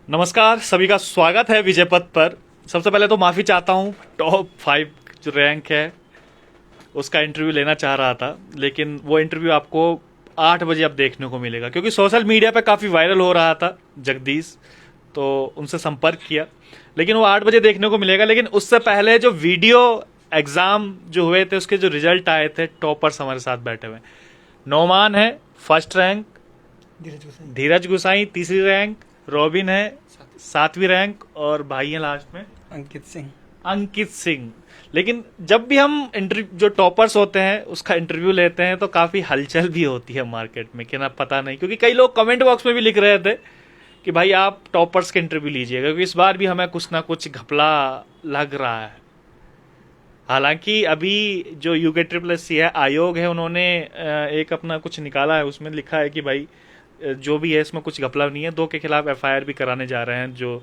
नमस्कार, सभी का स्वागत है विजय पथ पर। सबसे पहले तो माफ़ी चाहता हूँ, टॉप 5 जो रैंक है उसका इंटरव्यू लेना चाह रहा था, लेकिन वो इंटरव्यू आपको 8 बजे अब देखने को मिलेगा, क्योंकि सोशल मीडिया पे काफ़ी वायरल हो रहा था जगदीश, तो उनसे संपर्क किया, लेकिन वो 8 बजे देखने को मिलेगा। लेकिन उससे पहले जो वीडियो एग्ज़ाम जो हुए थे उसके जो रिजल्ट आए थे, टॉपर्स हमारे साथ बैठे हुए हैं। नौमान है फर्स्ट रैंक, धीरज गुसाई तीसरी रैंक, रॉबिन है 7वीं रैंक, और भाई है लास्ट में अंकित सिंह। लेकिन जब भी हम इंटरव्यू जो टॉपर्स होते हैं उसका इंटरव्यू लेते हैं तो काफ़ी हलचल भी होती है मार्केट में, कि ना पता नहीं, क्योंकि कई लोग कमेंट बॉक्स में भी लिख रहे थे कि भाई आप टॉपर्स के इंटरव्यू लीजिएगा, क्योंकि इस बार भी हमें कुछ ना कुछ घपला लग रहा है। हालांकि अभी जो UKSSC है, आयोग है, उन्होंने एक अपना कुछ निकाला है, उसमें लिखा है कि भाई जो भी है इसमें कुछ घपला नहीं है। 2 के खिलाफ FIR भी कराने जा रहे हैं, जो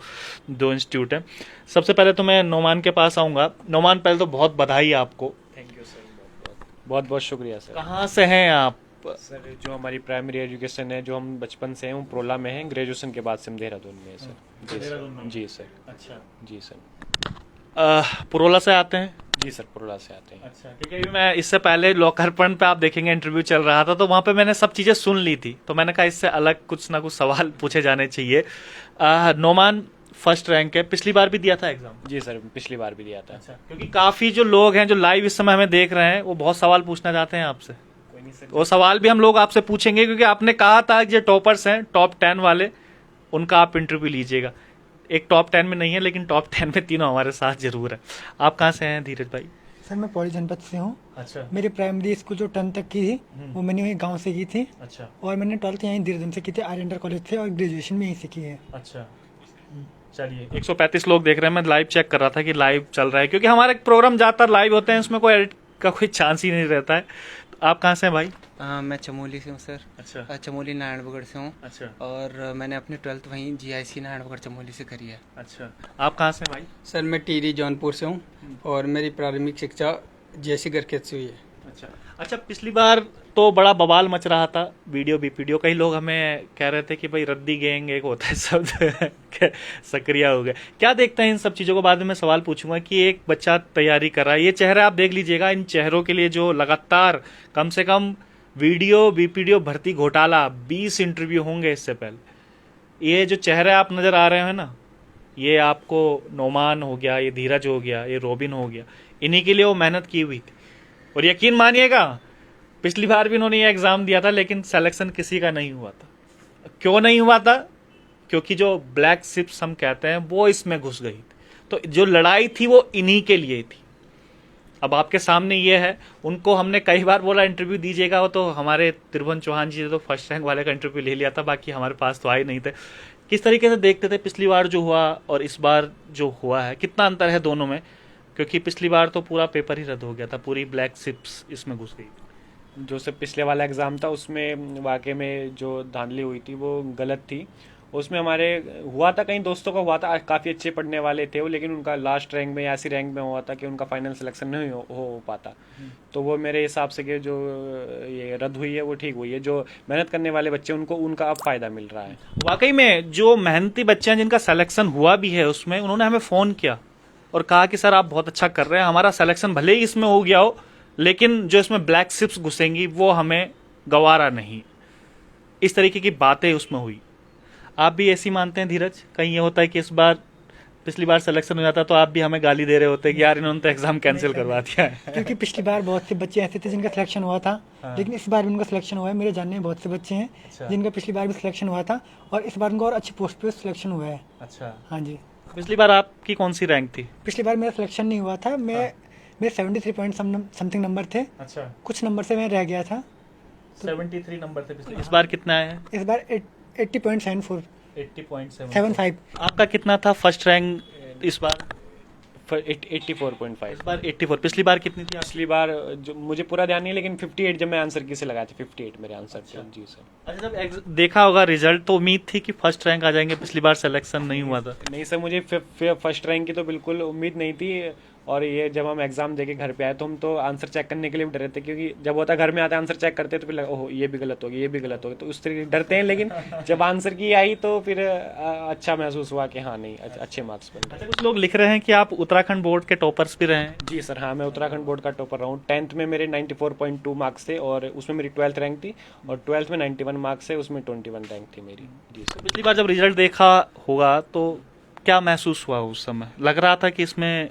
2 इंस्टीट्यूट हैं। सबसे पहले तो मैं नौमान के पास आऊँगा। नौमान, पहले तो बहुत बधाई आपको। थैंक यू सर, बहुत बहुत शुक्रिया सर। कहाँ से हैं आप? सर जो हमारी प्राइमरी एजुकेशन है, जो हम बचपन से हैं, वो प्रोला में है। ग्रेजुएशन के बाद से हम देहरादून में है सर। जी सर। जी सर। अच्छा, जी सर। पुरोला से आते हैं? जी सर, प्रोला से आते हैं। अच्छा, क्योंकि अभी मैं इससे पहले लोकार्पण पे आप देखेंगे इंटरव्यू चल रहा था, तो वहाँ पे मैंने सब चीज़ें सुन ली थी, तो मैंने कहा इससे अलग कुछ ना कुछ सवाल पूछे जाने चाहिए। नौमान फर्स्ट रैंक है, पिछली बार भी दिया था एग्जाम? जी सर, पिछली बार भी दिया था। अच्छा, क्योंकि काफ़ी जो लोग हैं जो लाइव इस समय हमें देख रहे हैं वो बहुत सवाल पूछना चाहते हैं आपसे। कोई नहीं सर। वो सवाल भी हम लोग आपसे पूछेंगे, क्योंकि आपने कहा था कि जो टॉपर्स हैं टॉप 10 वाले, उनका आप इंटरव्यू लीजिएगा। एक टॉप 10 में नहीं है, लेकिन टॉप 10 में तीनों हमारे साथ जरूर है। आप कहाँ से हैं धीरज भाई? सर मैं पौड़ी जनपद से हूँ। अच्छा। मेरी प्राइमरी स्कूल जो 10 तक की थी वो मैंने वहीं गांव से की थी, अच्छा। और मैंने 12th यहीं देहरादून से की थी, आर कॉलेज से, और ग्रेजुएशन भी यहीं से की है। अच्छा, चलिए। 135 लोग देख रहे हैं, मैं लाइव चेक कर रहा था कि लाइव चल रहा है, क्योंकि हमारे प्रोग्राम ज़्यादातर लाइव होते हैं, उसमें कोई एडिट का कोई चांस ही नहीं रहता है। तो आप कहाँ से हैं भाई? मैं चमोली से हूँ सर। अच्छा। चमोली नारायणपुर से हूँ। अच्छा। और मैंने अपनी 12th वहीं GIC नारायणपुर चमोली से करी है। अच्छा, आप कहाँ से हैं भाई? सर मैं टिहरी जौनपुर से हूँ और मेरी प्रारंभिक शिक्षा JC गरखेत से हुई है। अच्छा। अच्छा, पिछली बार तो बड़ा बवाल मच रहा था, वीडियो, कई लोग हमें कह रहे थे कि भाई रद्दी गैंग एक होता है शब्द सक्रिय हो गए। क्या देखते हैं इन सब चीज़ों को? बाद में मैं सवाल पूछूंगा कि एक बच्चा तैयारी कर रहा है, ये चेहरा आप देख लीजिएगा, इन चेहरों के लिए जो लगातार कम से कम BPDO भर्ती घोटाला 20 इंटरव्यू होंगे इससे पहले। ये जो चेहरे आप नज़र आ रहे हैं ना, ये आपको नौमान हो गया, ये धीरज हो गया, ये रॉबिन हो गया, इन्हीं के लिए वो मेहनत की हुई थी। और यकीन मानिएगा, पिछली बार भी इन्होंने ये एग्ज़ाम दिया था, लेकिन सिलेक्शन किसी का नहीं हुआ था। क्यों नहीं हुआ था? क्योंकि जो ब्लैक शिप्स हम कहते हैं वो इसमें घुस गई थी। तो जो लड़ाई थी वो इन्हीं के लिए थी। अब आपके सामने ये है, उनको हमने कई बार बोला इंटरव्यू दीजिएगा, वो तो हमारे त्रिभुवन चौहान जी ने तो फर्स्ट रैंक वाले का इंटरव्यू ले लिया था, बाकी हमारे पास तो आए नहीं थे। किस तरीके से देखते थे पिछली बार जो हुआ और इस बार जो हुआ है, कितना अंतर है दोनों में? क्योंकि पिछली बार तो पूरा पेपर ही रद्द हो गया था, पूरी ब्लैक शिप्स इसमें घुस गई थी। जो से पिछले वाला एग्ज़ाम था उसमें वाकई में जो धांधली हुई थी वो गलत थी। उसमें हमारे हुआ था, कई दोस्तों का हुआ था, काफ़ी अच्छे पढ़ने वाले थे वो, लेकिन उनका लास्ट रैंक में, ऐसी रैंक में हुआ था कि उनका फाइनल सिलेक्शन नहीं हो पाता। तो वो मेरे हिसाब से कि जो ये रद्द हुई है वो ठीक हुई है। जो मेहनत करने वाले बच्चे उनको उनका अब फ़ायदा मिल रहा है। वाकई में जो मेहनती बच्चे हैं जिनका सिलेक्शन हुआ भी है, उसमें उन्होंने हमें फ़ोन किया और कहा कि सर आप बहुत अच्छा कर रहे हैं, हमारा सिलेक्शन भले ही इसमें हो गया हो, लेकिन जो इसमें ब्लैक शिप्स घुसेंगी वो हमें गवारा नहीं। इस तरीके की बातें उसमें हुई। आप भी ऐसी मानते हैं धीरज? कहीं ये होता है कि इस बार, पिछली बार सिलेक्शन हो जाता तो आप भी हमें गाली दे रहे होते कि यार इन्होंने तो एग्जाम कैंसिल करवा दिया है? क्योंकि पिछली बार बहुत से बच्चे ऐसे थे जिनका सिलेक्शन हुआ था, लेकिन इस बार भी उनका सिलेक्शन हुआ है। मेरे जानने में बहुत से बच्चे हैं जिनका पिछली बार भी सिलेक्शन हुआ था, और इस बार उनको और अच्छी पोस्ट पे सिलेक्शन हुआ है। अच्छा। हाँ जी। पिछली बार आपकी कौन सी रैंक थी? पिछली बार मेरा सिलेक्शन नहीं हुआ था, मेरे 73 पॉइंट समथिंग नंबर थे। अच्छा, कुछ नंबर से मैं रह गया था। 73 नंबर थे पिछले। इस बार कितना है? इस बार 80.74 80.75। आपका कितना था फर्स्ट रैंक इस बार? 84.5। इस बार 84। पिछली बार कितनी थी? पिछली बार जो मुझे पूरा ध्यान नहीं है, लेकिन 58 जब मैं आंसर की से लगाया था, 58 मेरे आंसर थे। जी सर। अच्छा, जब देखा होगा रिजल्ट तो उम्मीद थी कि फर्स्ट रैंक आ जाएंगे, पिछली बार सिलेक्शन नहीं हुआ था। नहीं सर, मुझे फर्स्ट रैंक की तो बिल्कुल उम्मीद नहीं थी। और ये जब हम एग्जाम देके घर पे आए तो हम तो आंसर चेक करने के लिए भी डरे थे, क्योंकि जब होता घर में आता आंसर चेक करते तो फिर लगा ओहो ये भी गलत हो गया, ये भी गलत हो गया, तो उस तरीके डरते हैं। लेकिन जब आंसर की आई तो फिर अच्छा महसूस हुआ कि हाँ नहीं अच्छे मार्क्स बन रहे अच्छा, कुछ लोग लिख रहे हैं कि आप उत्तराखंड बोर्ड के टॉपर्स भी रहे हैं। हैं। जी सर, हाँ मैं उत्तराखंड बोर्ड का टॉपर रहा हूँ। 10th में मेरे 94.2 मार्क्स थे और उसमें मेरी 12th रैंक थी, और 12th में 91 मार्क्स है, उसमें 21 रैंक थी मेरी। जी सर। पिछली बार जब रिजल्ट देखा होगा तो क्या महसूस हुआ उस समय? लग रहा था कि इसमें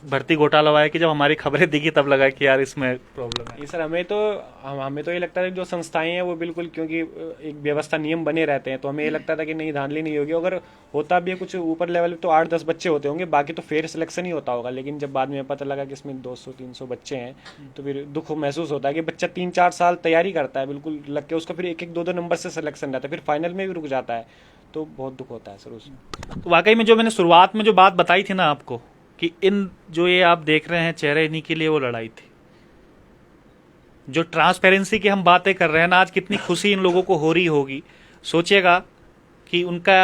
भर्ती घोटाला हुआ है कि जब हमारी खबरें दिखी तब लगा कि यार इसमें प्रॉब्लम है? ये सर हमें तो ये लगता है कि जो संस्थाएं हैं वो बिल्कुल, क्योंकि एक व्यवस्था नियम बने रहते हैं, तो हमें ये लगता था कि नहीं धांधली नहीं होगी। अगर होता भी है कुछ ऊपर लेवल पे तो 8-10 बच्चे होते होंगे, बाकी तो फेयर सिलेक्शन ही होता होगा। लेकिन जब बाद में पता लगा कि इसमें 200-300 बच्चे हैं तो फिर दुख महसूस होता है कि बच्चा 3-4 साल तैयारी करता है बिल्कुल लग के, उसका फिर 1-1, 2-2 नंबर से सिलेक्शन रहता है, फिर फाइनल में भी रुक जाता है, तो बहुत दुख होता है सर उसमें। तो वाकई में जो मैंने शुरुआत में जो बात बताई थी ना आपको कि इन जो ये आप देख रहे हैं चेहरे, इन्हीं के लिए वो लड़ाई थी। जो ट्रांसपेरेंसी की हम बातें कर रहे हैं ना, आज कितनी खुशी इन लोगों को हो रही होगी। सोचिएगा कि उनका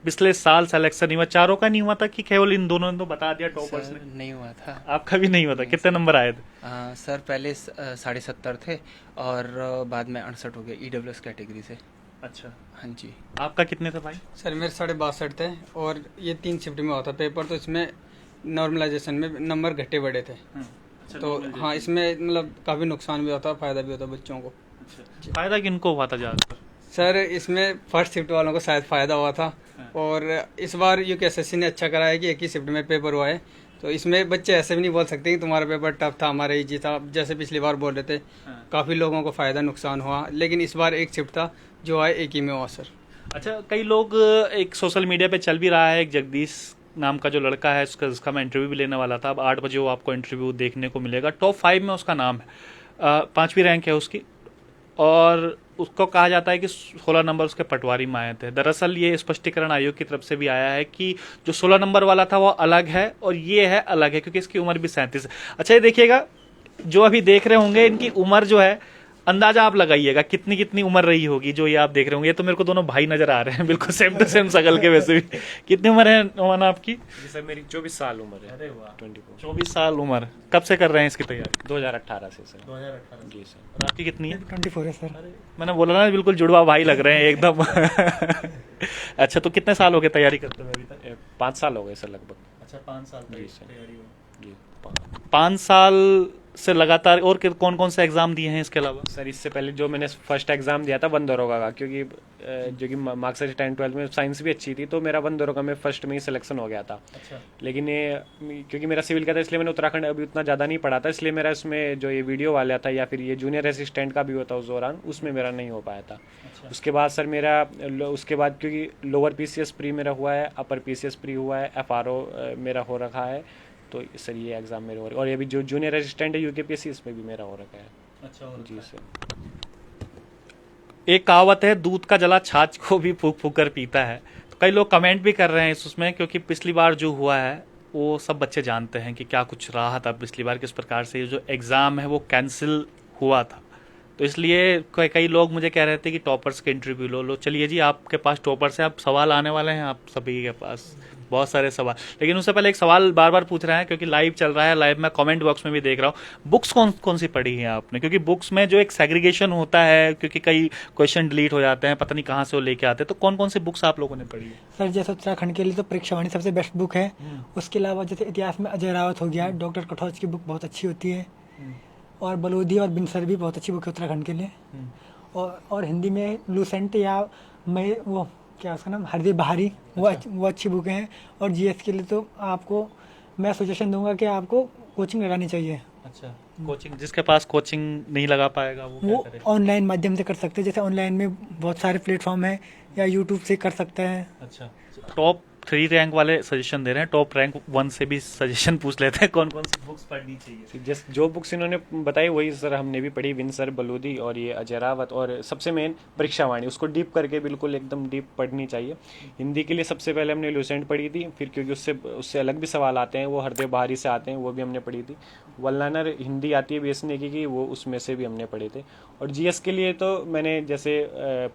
पिछले साल सिलेक्शन नहीं हुआ, चारों का नहीं हुआ था कि केवल इन दोनों ने तो बता दिया टॉपर्स सर ने? नहीं हुआ था। आपका भी नहीं हुआ था? कितने नंबर आए थे? सर पहले 70.5 थे और बाद में 68 हो गए EWS कैटेगरी से। अच्छा, हाँ जी। आपका कितने थे भाई? सर मेरे 62.5 थे और ये 3 शिफ्ट में हुआ था पेपर, तो इसमें नॉर्मलाइजेशन में नंबर घटे बढ़े थे। तो हाँ, इसमें मतलब काफ़ी नुकसान भी होता है, फ़ायदा भी होता है बच्चों को। फायदा किनको हुआ था ज्यादातर? सर इसमें फर्स्ट शिफ्ट वालों को शायद फ़ायदा हुआ था, और इस बार UKSSC ने अच्छा करा है कि एक ही शिफ्ट में पेपर हुआ है, तो इसमें बच्चे ऐसे भी नहीं बोल सकते कि तुम्हारा पेपर टफ था, हमारा इजी था, जैसे पिछली बार बोल रहे थे। काफ़ी लोगों को फ़ायदा नुकसान हुआ, लेकिन इस बार एक शिफ्ट था जो है एक ही में हुआ सर। अच्छा, कई लोग, एक सोशल मीडिया पे चल भी रहा है, एक जगदीश नाम का जो लड़का है उसका मैं इंटरव्यू भी लेने वाला था। अब 8 बजे वो आपको इंटरव्यू देखने को मिलेगा। टॉप 5 में उसका नाम है, 5वीं रैंक है उसकी, और उसको कहा जाता है कि 16 नंबर उसके पटवारी में आए थे। दरअसल ये स्पष्टीकरण आयोग की तरफ से भी आया है कि जो 16 नंबर वाला था वो अलग है और ये है अलग है, क्योंकि इसकी उम्र भी 37 है। अच्छा, ये देखिएगा, जो अभी देख रहे होंगे इनकी उम्र जो है, अंदाजा आप लगाइएगा कितनी कितनी उम्र रही होगी। जो ये आप देख रहे होंगे, ये तो मेरे को दोनों भाई नजर आ रहे हैं, बिल्कुल सेम टू सेम शकल के। वैसे भी कितनी उम्र है नोमान आपकी? जी सर, मेरी 24 साल उम्र है। अरे वाह, 24 24 साल उम्र। कब से कर रहे हैं इसकी तैयारी? 2018 से सर। 2018। जी सर। और आपकी कितनी है? 24 है सर। मैंने बोला ना, बिल्कुल जुड़वा भाई लग रहे हैं एकदम। अच्छा, तो कितने साल हो गए तैयारी करते हुए अभी तक? 5 साल हो गए सर लगभग। अच्छा, 5 साल जी सर। जी 5 साल से लगातार। और कौन कौन से एग्जाम दिए हैं इसके अलावा? सर, इससे पहले जो मैंने फर्स्ट एग्जाम दिया था वन दरोगा का, क्योंकि जो कि मार्क्स 10-12 में साइंस भी अच्छी थी, तो मेरा वन दरोगा में फर्स्ट में ही सिलेक्शन हो गया था। अच्छा। लेकिन ये क्योंकि मेरा सिविल का था, इसलिए मैंने उत्तराखंड अभी उतना ज़्यादा नहीं पढ़ा था, इसलिए मेरा इसमें जो ये वीडियो वाला था या फिर ये जूनियर असिस्टेंट का भी होता उस दौरान, उसमें मेरा नहीं हो पाया था। उसके बाद सर मेरा उसके बाद क्योंकि लोअर PCS प्री मेरा हुआ है, अपर PCS प्री हुआ है, FRO मेरा हो रखा है, तो सर ये एग्ज़ाम मेरे हो रहे, और ये भी जो जूनियर असिस्टेंट है UKPSC, इसमें भी मेरा हो रखा है। अच्छा जी सर। एक कहावत है, दूध का जला छाछ को भी फूक फूक कर पीता है। तो कई लोग कमेंट भी कर रहे हैं उसमें, क्योंकि पिछली बार जो हुआ है वो सब बच्चे जानते हैं कि क्या कुछ रहा था पिछली बार, किस प्रकार से ये जो एग्ज़ाम है वो कैंसिल हुआ था। तो इसलिए कई लोग मुझे कह रहे थे कि टॉपर्स के इंटरव्यू लो। चलिए जी, आपके पास टॉपर्स हैं, आप सवाल आने वाले हैं आप सभी के पास, बहुत सारे सवाल। लेकिन उससे पहले एक सवाल बार बार पूछ रहे हैं, क्योंकि लाइव चल रहा है, लाइव में कमेंट बॉक्स में भी देख रहा हूँ। बुक्स कौन सी पढ़ी है आपने? क्योंकि बुक्स में जो एक सेग्रीगेशन होता है, क्योंकि कई क्वेश्चन डिलीट हो जाते हैं, पता नहीं कहाँ से वो लेके आते हैं, तो कौन सी बुक्स आप लोगों ने पढ़ी है? सर जैसे उत्तराखंड के लिए तो परीक्षावाणी सबसे बेस्ट बुक है। उसके अलावा जैसे इतिहास में अजय रावत हो गया, डॉक्टर कठोच की बुक बहुत अच्छी होती है, और बलोदी और बिनसर भी बहुत अच्छी बुक है उत्तराखंड के लिए। और हिंदी में लूसेंट या मैं वो क्या उसका नाम, हरदीप बहारी, वो अच्छी बुक हैं। और GS के लिए तो आपको मैं सजेशन दूंगा कि आपको कोचिंग लगानी चाहिए। अच्छा, कोचिंग? जिसके पास कोचिंग नहीं लगा पाएगा वो क्या करे? ऑनलाइन माध्यम से कर सकते हैं, जैसे ऑनलाइन में बहुत सारे प्लेटफॉर्म हैं, या यूट्यूब से कर सकते हैं। अच्छा, टॉप 3 रैंक वाले सजेशन दे रहे हैं, टॉप रैंक 1 से भी सजेशन पूछ लेते हैं कौन कौन सी बुक्स पढ़नी चाहिए। जस्ट जो बुक्स इन्होंने बताई वही सर हमने भी पढ़ी, विंसर, बलूदी और ये अजय रावत, और सबसे मेन परीक्षावाणी, उसको डीप करके बिल्कुल एकदम डीप पढ़नी चाहिए। हिंदी के लिए सबसे पहले हमने लूसेंट पढ़ी थी, फिर क्योंकि उससे अलग भी सवाल आते हैं, वो हरदेव बहारी से आते हैं, वो भी हमने पढ़ी थी। वल्लानर हिंदी आती है BS नेगी की, वो उसमें से भी हमने पढ़े थे। और GS के लिए तो मैंने जैसे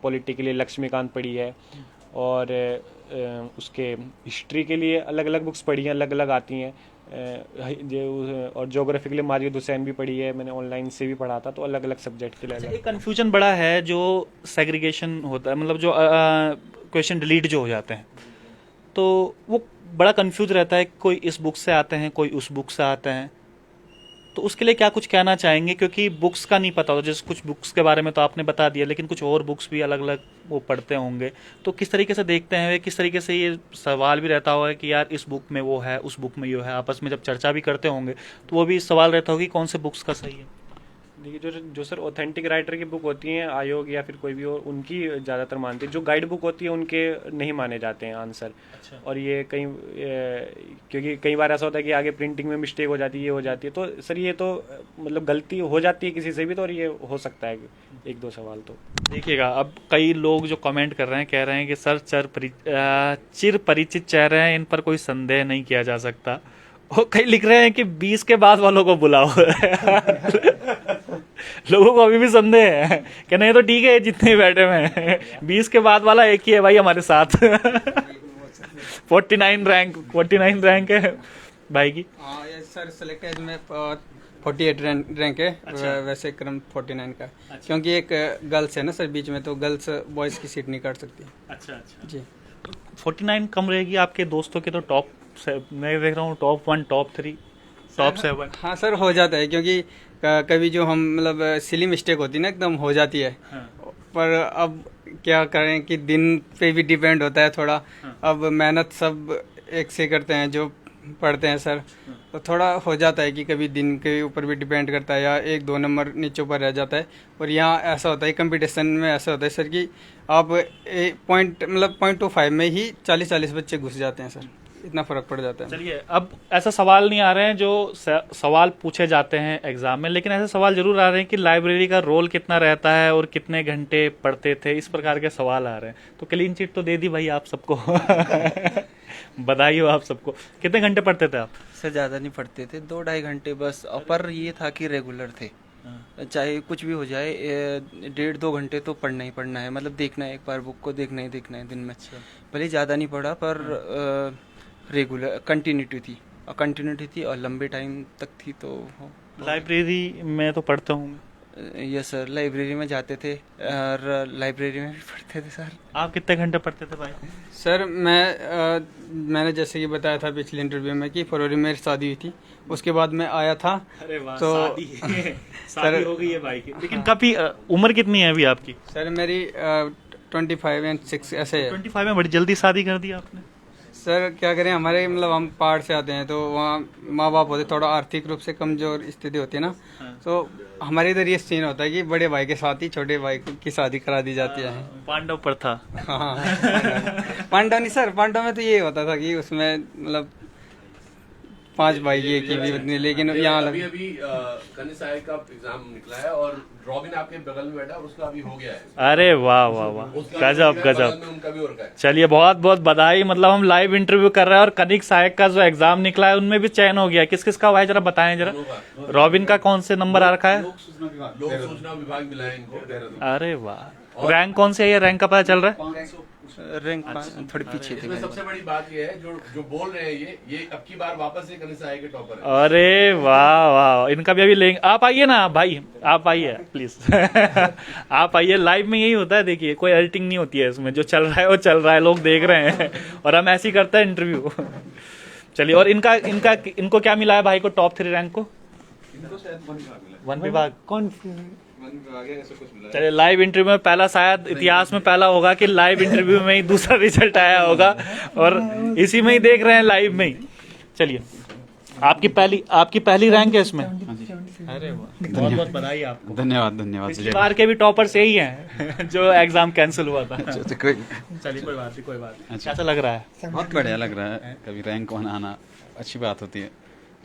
पॉलिटी के लिए लक्ष्मीकांत पढ़ी है, और उसके हिस्ट्री के लिए अलग अलग बुक्स पढ़ी हैं, अलग अलग आती हैं। और ज्योग्राफी के लिए माजिद हुसैन भी पढ़ी है मैंने, ऑनलाइन से भी पढ़ा था, तो अलग अलग सब्जेक्ट के लिए अलग। एक कन्फ्यूजन बड़ा है जो सेग्रीगेशन होता है, मतलब जो क्वेश्चन डिलीट जो हो जाते हैं, तो वो बड़ा कंफ्यूज रहता है, कोई इस बुक से आते हैं कोई उस बुक से आते हैं, तो उसके लिए क्या कुछ कहना चाहेंगे? क्योंकि बुक्स का नहीं पता होता, जैसे कुछ बुक्स के बारे में तो आपने बता दिया, लेकिन कुछ और बुक्स भी अलग अलग वो पढ़ते होंगे, तो किस तरीके से देखते हैं, किस तरीके से ये सवाल भी रहता होगा कि यार इस बुक में वो है, उस बुक में ये है, आपस में जब चर्चा भी करते होंगे तो वो भी सवाल रहता होगा कि कौन से बुक्स का सही है? देखिए जो सर ऑथेंटिक राइटर की बुक होती हैं, आयोग या फिर कोई भी और, उनकी ज़्यादातर मानते हैं। जो गाइड बुक होती है उनके नहीं माने जाते हैं आंसर। अच्छा। और ये क्योंकि कई बार ऐसा होता है कि आगे प्रिंटिंग में मिस्टेक हो जाती है, ये हो जाती है, तो सर ये तो मतलब गलती हो जाती है किसी से भी, तो और ये हो सकता है एक दो सवाल तो। देखिएगा, अब कई लोग जो कमेंट कर रहे हैं कह रहे हैं कि सर चिर परिचित चेहरे हैं, इन पर कोई संदेह नहीं किया जा सकता, और कई लिख रहे हैं कि 20 के बाद वालों को बुलाओ। लोगों को अभी भी संदेह है कि नहीं तो ठीक है जितने बैठे हुए हैं, 20 के बाद वाला एक ही है भाई हमारे साथ। 49 रैंक है भाई की। हाँ ये सर सेलेक्ट एज में 48 रैंक है। अच्छा। वैसे क्रम 49 का। अच्छा। क्योंकि एक गर्ल्स है ना सर बीच में, तो गर्ल्स बॉयज़ की सीट नहीं काट सकती। अच्छा अच्छा जी। 49 कम रहेगी। आपके दोस्तों के तो टॉप मैं देख रहा हूँ टॉप 1 टॉप 3 टॉप 7। हाँ सर हो जाता है, क्योंकि कभी जो हम मतलब सिली मिस्टेक होती है ना एकदम हो जाती है। हाँ। पर अब क्या करें कि दिन पे भी डिपेंड होता है थोड़ा। हाँ। अब मेहनत सब एक से करते हैं जो पढ़ते हैं सर, तो थोड़ा हो जाता है कि कभी दिन के ऊपर भी डिपेंड करता है, या 1-2 नंबर नीचे ऊपर रह जाता है। और यहाँ ऐसा होता है कंपटीशन में ऐसा होता है सर कि आप पॉइंट मतलब 0.25 में ही 40-40 बच्चे घुस जाते हैं सर, इतना फ़र्क पड़ जाता है। चलिए, अब ऐसा सवाल नहीं आ रहे हैं जो सवाल पूछे जाते हैं एग्जाम में, लेकिन ऐसे सवाल जरूर आ रहे हैं कि लाइब्रेरी का रोल कितना रहता है और कितने घंटे पढ़ते थे, इस प्रकार के सवाल आ रहे हैं। तो क्लीन चिट तो दे दी भाई आप सबको। बधाई हो आप सबको। कितने घंटे पढ़ते थे आप? सर ज़्यादा नहीं पढ़ते थे, 2-2.5 घंटे बस। और पर ये था कि रेगुलर थे, चाहे कुछ भी हो जाए 1.5-2 घंटे तो पढ़ना ही पढ़ना है, मतलब देखना है, एक बार बुक को देखना है दिन में। भले ज़्यादा नहीं पढ़ा पर रेगुलर कंटिन्यूटी थी और लंबे टाइम तक थी। तो लाइब्रेरी में तो पढ़ता हूँ। यस सर, लाइब्रेरी में जाते थे और लाइब्रेरी में भी पढ़ते थे सर। आप कितने घंटे पढ़ते थे भाई? सर मैंने जैसे कि बताया था पिछले इंटरव्यू में कि फरवरी में मेरी शादी हुई थी, उसके बाद मैं आया था। अरे वाह, तो शादी हो गई है भाई की। लेकिन काफी उम्र कितनी है अभी आपकी? सर मेरी 25 और 6 ऐसे है। 25 में बड़ी जल्दी शादी कर दी आपने। सर क्या करें, हमारे मतलब हम पहाड़ से आते हैं, तो वहाँ माँ बाप होते थोड़ा आर्थिक रूप से कमजोर स्थिति होती है ना। हाँ। तो हमारे इधर ये सीन होता है कि बड़े भाई के साथ ही छोटे भाई की शादी करा दी जाती है। पांडव प्रथा। हाँ पांडव नहीं सर, पांडव में तो ये होता था कि उसमें मतलब 5 भाई की भी उतनी, लेकिन यहाँ अभी कनिष्ठ सहायक का एग्जाम निकला है और रॉबिन आपके बगल में बैठा, उसका अभी हो गया है। अरे वाह वाह वाह, गजब गजब। उनका भी हो रखा है। चलिए, बहुत बहुत बधाई। मतलब हम लाइव इंटरव्यू कर रहे हैं और कनिक सहायक का जो एग्जाम निकला है उनमें भी चयन हो गया। किस किस का हुआ है जरा बताएं जरा। रॉबिन का कौन से नंबर आ रखा है? लोक सूचना विभाग मिला है इनको। अरे वाह, रैंक कौन से है? ये रैंक का पता चल रहा है? रैंक थोड़ी पीछे थे। इसमें सबसे बड़ी बात ये है जो बोल रहे हैं ये अब की बार वापस से कनिष्ठ सहायक के टॉपर है। अरे वाह वाह, इनका भी अभी लेंगे। आप आइए ना भाई, आप आइए प्लीज। आप आइए, लाइव में यही होता है। देखिए, कोई एडिटिंग नहीं होती है इसमें, जो चल रहा है वो चल रहा है, लोग देख रहे हैं और हम ऐसे ही करते हैं इंटरव्यू। चलिए, और इनको क्या मिला है भाई को, टॉप 3 रैंक को? वन विभाग। कौन? चलिए, लाइव इंटरव्यू में पहला, शायद इतिहास में पहला होगा कि लाइव इंटरव्यू में ही दूसरा रिजल्ट आया होगा, और इसी में ही देख रहे हैं, लाइव में ही। चलिए, आपकी पहली रैंक है इसमें। अरे वाह, बहुत बहुत बधाई आपको। धन्यवाद। पिछली बार के भी टॉपर्स यही हैं जो एग्जाम कैंसिल हुआ था। चलिए, कोई बात नहीं। कैसा लग रहा है? बहुत बढ़िया लग रहा है। कभी रैंक 1 आना अच्छी बात होती है।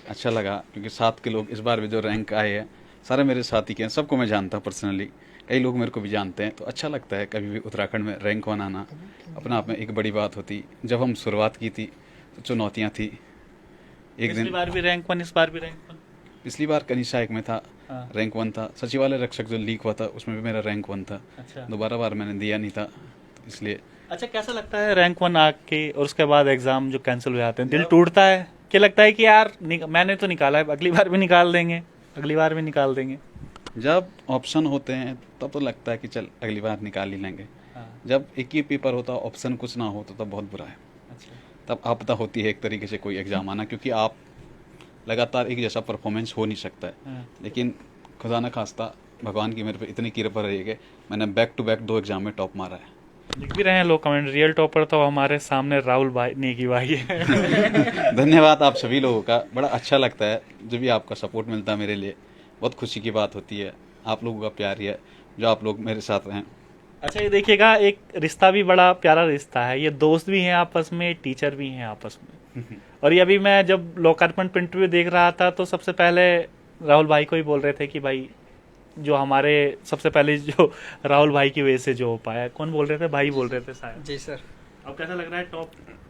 अच्छा लगा, क्योंकि साथ के लोग इस बार भी जो रैंक आए हैं सारे मेरे साथी के हैं, सबको मैं जानता हूँ पर्सनली, कई लोग मेरे को भी जानते हैं। तो अच्छा लगता है कभी भी उत्तराखंड में रैंक 1 आना अपना आप में एक बड़ी बात होती। जब हम शुरुआत की थी तो चुनौतियाँ थी। एक दिन पिछली बार भी रैंक 1, इस बार भी रैंक 1। पिछली बार कनिष्ठ सहायक में था, हाँ। रैंक 1 था। सचिवालय रक्षक जो लीक हुआ था उसमें भी मेरा रैंक 1 था। अच्छा। दोबारा बार मैंने दिया नहीं था, तो इसलिए। अच्छा, कैसा लगता है रैंक 1 आके और उसके बाद एग्जाम जो कैंसिल हो जाते हैं? दिल टूटता है? क्या लगता है कि यार मैंने तो निकाला है, अगली बार भी निकाल देंगे, अगली बार भी निकाल देंगे? जब ऑप्शन होते हैं तब तो लगता है कि चल अगली बार निकाल ही लेंगे। जब एक ही पेपर होता है, ऑप्शन कुछ ना हो, तो तब बहुत बुरा है। तब आपदा होती है एक तरीके से कोई एग्ज़ाम आना, क्योंकि आप लगातार एक जैसा परफॉर्मेंस हो नहीं सकता है। लेकिन खुदा न खास्ता भगवान की मेरे पे इतनी कृपा रही है कि मैंने बैक टू बैक 2 एग्ज़ाम में टॉप मारा है। लिख भी रहे हैं लोग कमेंट, रियल टॉपर तो हमारे सामने राहुल भाई नेगी भाई है। धन्यवाद आप सभी लोगों का, बड़ा अच्छा लगता है जो भी आपका सपोर्ट मिलता है मेरे लिए, बहुत खुशी की बात होती है। आप लोगों का प्यार ही है जो आप लोग मेरे साथ रहें। अच्छा, ये देखिएगा, एक रिश्ता भी बड़ा प्यारा रिश्ता है, ये दोस्त भी हैं आपस में, टीचर भी हैं आपस में। और ये अभी मैं जब लोकार्पण पे इंटरव्यू देख रहा था तो सबसे पहले राहुल भाई को ही बोल रहे थे कि भाई जो हमारे सबसे पहले जो राहुल भाई की वजह से जो हो पाया, कौन बोल रहे थे? भाई बोल रहे थे शायद। जी सर। अब कैसा लग रहा है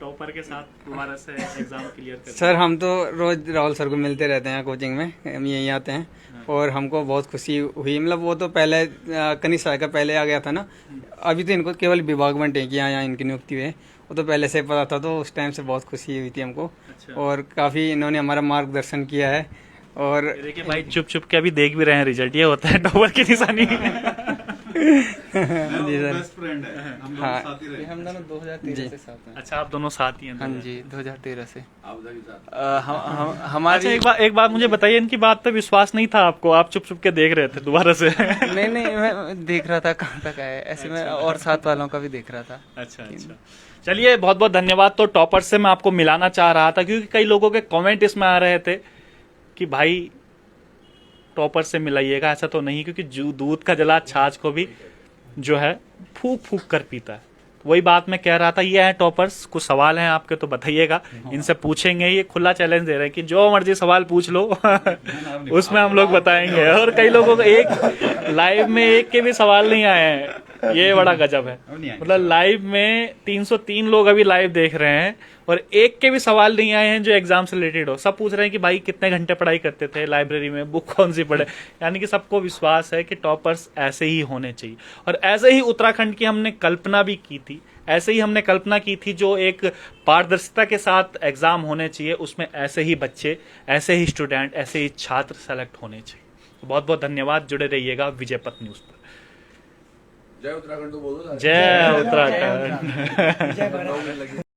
टॉपर के साथ दोबारा से एग्जाम क्लियर कर? सर हम तो रोज राहुल सर को मिलते रहते हैं कोचिंग में, हम यहीं आते हैं और हमको बहुत खुशी हुई। मतलब वो तो पहले कनिष्ठ सहायक का पहले आ गया था ना, अभी तो इनको केवल विभागमंड है कि यहाँ इनकी नियुक्ति हुई है, वो तो पहले से पता था, तो उस टाइम से बहुत खुशी हुई थी हमको। और काफ़ी इन्होंने हमारा मार्गदर्शन किया है। और देखिए भाई, चुप चुप के अभी देख भी रहे हैं रिजल्ट, ये होता है टॉपर की निशानी। जी सर। फ्रेंड है, हम हाँ। साथ ही रहे। हम दोनों 2013 से साथ हैं। अच्छा, आप दोनों साथ ही हैं? हाँ जी, 2013 से। आपदा के साथ अच्छा, हमारी एक बात मुझे बताइए, इनकी बात पे विश्वास नहीं था आपको, आप चुप चुप के देख रहे थे दोबारा से? नहीं नहीं, मैं देख रहा था कहाँ तक आया, ऐसे में और साथ वालों का भी देख रहा था। अच्छा अच्छा, चलिए बहुत बहुत धन्यवाद। तो टॉपर से मैं आपको मिलाना चाह रहा था क्योंकि कई लोगों के कमेंट इसमें आ रहे थे कि भाई टॉपर से मिलाइएगा, ऐसा तो नहीं, क्योंकि दूध का जला छाछ को भी जो है फूक फूक कर पीता है। वही बात मैं कह रहा था। ये है टॉपर्स, कुछ सवाल हैं आपके तो बताइएगा, इनसे पूछेंगे। ये खुला चैलेंज दे रहे हैं कि जो मर्जी सवाल पूछ लो उसमें हम लोग बताएंगे। और कई लोगों को एक लाइव में एक के भी सवाल नहीं आए हैं, ये बड़ा गजब है। मतलब लाइव में 303 लोग अभी लाइव देख रहे हैं और एक के भी सवाल नहीं आए हैं जो एग्जाम से रिलेटेड हो। सब पूछ रहे हैं कि भाई कितने घंटे पढ़ाई करते थे लाइब्रेरी में, बुक कौन सी पढ़े। यानी कि सबको विश्वास है कि टॉपर्स ऐसे ही होने चाहिए। और ऐसे ही उत्तराखंड की हमने कल्पना भी की थी, ऐसे ही हमने कल्पना की थी जो एक पारदर्शिता के साथ एग्जाम होने चाहिए, उसमें ऐसे ही बच्चे, ऐसे ही स्टूडेंट, ऐसे ही छात्र सेलेक्ट होने चाहिए। तो बहुत बहुत धन्यवाद, जुड़े रहिएगा विजयपथ न्यूज पर। जय उत्तराखंड तो बोलो। जय उत्तराखंड। जय भारत।